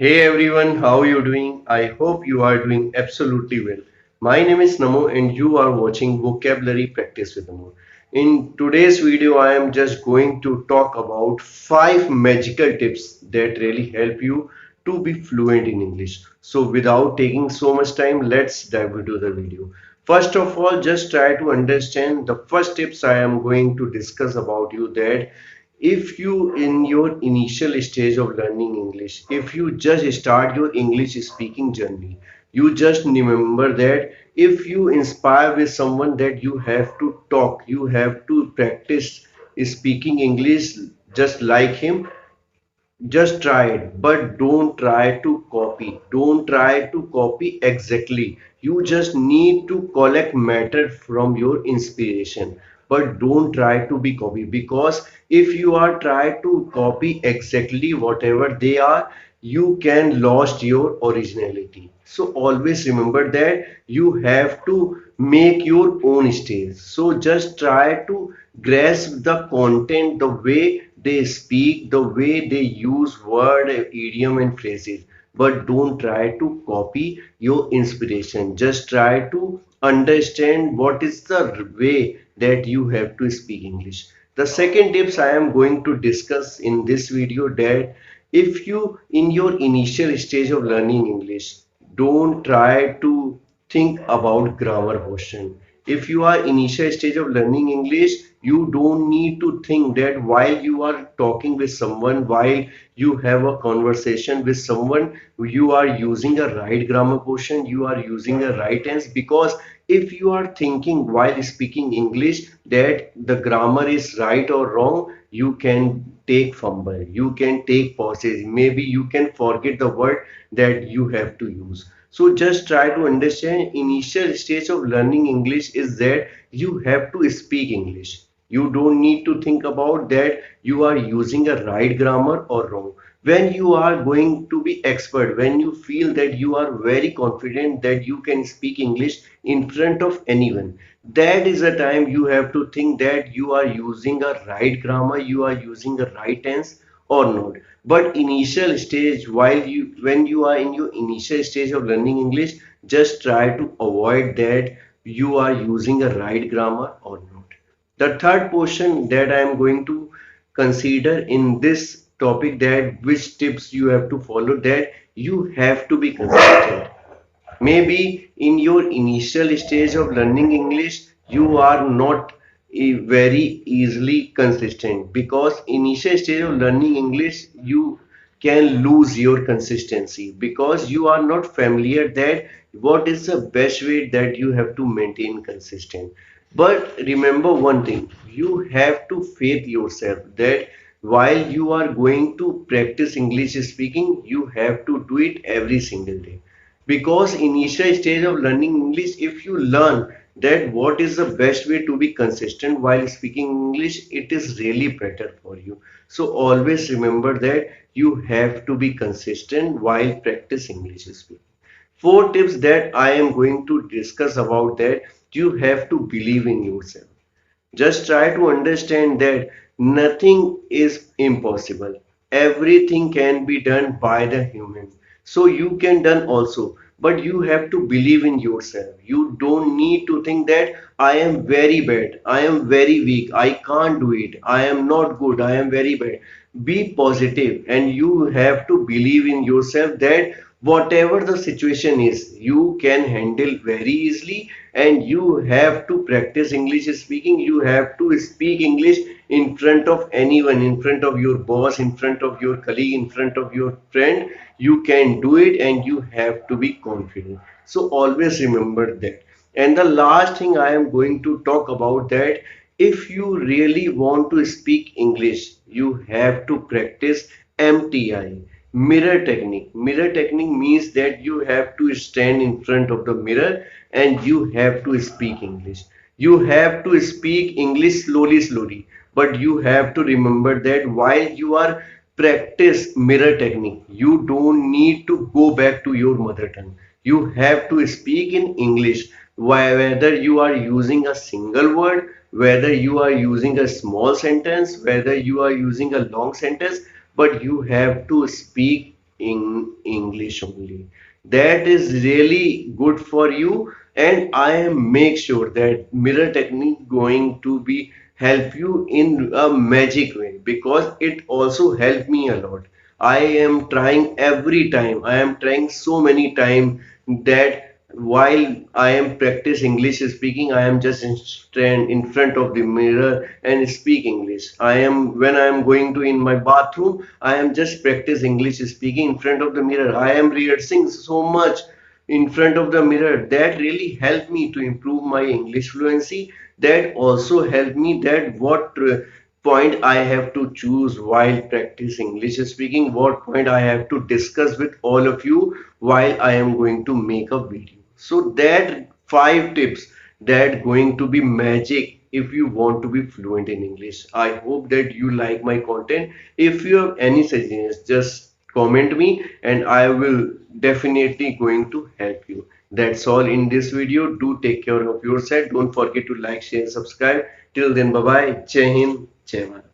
Hey everyone, how are you doing? I hope you are doing absolutely well. My name is Namo and you are watching Vocabulary Practice with Namo. In today's video, I am just going to talk about 5 magical tips that really help you to be fluent in English. So without taking so much time, let's dive into the video. First of all, just try to understand the first tips I am going to discuss about you that if you in your initial stage of learning English, if you just start your English speaking journey, you just remember that if you inspire with someone that you have to talk, you have to practice speaking English just like him. Just try it, but don't try to copy. Don't try to copy exactly. You just need to collect matter from your inspiration, but don't try to be copy, because if you are try to copy exactly whatever they are, you can lost your originality. So always remember that you have to make your own stage. So just try to grasp the content, the way they speak, the way they use word, idiom and phrases, but don't try to copy your inspiration. Just try to understand what is the way that you have to speak English. The second tips I am going to discuss in this video, that if you in your initial stage of learning English, don't try to think about grammar portion. If you are initial stage of learning English, you don't need to think that while you are talking with someone, while you have a conversation with someone, you are using a right grammar portion, you are using a right tense. Because if you are thinking while speaking English that the grammar is right or wrong, you can take fumble, you can take pauses, maybe you can forget the word that you have to use. So just try to understand initial stage of learning English is that you have to speak English. You don't need to think about that you are using a right grammar or wrong. When you are going to be expert, when you feel that you are very confident that you can speak English in front of anyone, that is the time you have to think that you are using a right grammar, you are using a right tense or not. But initial stage, while you when you are in your initial stage of learning English, just try to avoid that you are using a right grammar or not. The third portion that I am going to consider in this topic, that which tips you have to follow, that you have to be consistent. Maybe in your initial stage of learning English, you are not very easily consistent, because initial stage of learning English, you can lose your consistency because you are not familiar that what is the best way that you have to maintain consistent. But remember one thing, you have to faith yourself that while you are going to practice English speaking, you have to do it every single day. Because initial stage of learning English, if you learn that what is the best way to be consistent while speaking English, it is really better for you. So always remember that you have to be consistent while practice English speaking. Four tips that I am going to discuss about, that you have to believe in yourself. Just try to understand that nothing is impossible. Everything can be done by the human. So you can done also. But you have to believe in yourself. You don't need to think that I am very bad. I am very weak. I can't do it. I am not good. I am very bad. Be positive and you have to believe in yourself that whatever the situation is, you can handle very easily. And you have to practice English speaking. You have to speak English in front of anyone, in front of your boss, in front of your colleague, in front of your friend. You can do it and you have to be confident. So always remember that. And the last thing I am going to talk about, that if you really want to speak English, you have to practice MTI, mirror technique. Mirror technique means that you have to stand in front of the mirror and you have to speak English. You have to speak English slowly, slowly. But you have to remember that while you are practice mirror technique, you don't need to go back to your mother tongue. You have to speak in English, whether you are using a single word, whether you are using a small sentence, whether you are using a long sentence, but you have to speak in English only. That is really good for you, and I am make sure that mirror technique going to be help you in a magic way, because it also helped me a lot. I am trying every time. I am trying so many time that while I am practice English speaking, I am just stand in front of the mirror and speak English. I am when I am going to in my bathroom, I am just practice English speaking in front of the mirror. I am rehearsing so much in front of the mirror. That really helped me to improve my English fluency. That also helped me that what point I have to choose while practice English speaking, what point I have to discuss with all of you while I am going to make a video. So that 5 tips that going to be magic if you want to be fluent in English. I hope that you like my content. If you have any suggestions, just comment me and I will definitely going to help you. That's all in this video. Do take care of yourself. Don't forget to like, share, subscribe. Till then, bye bye. Jai Hind, Jai Bharat.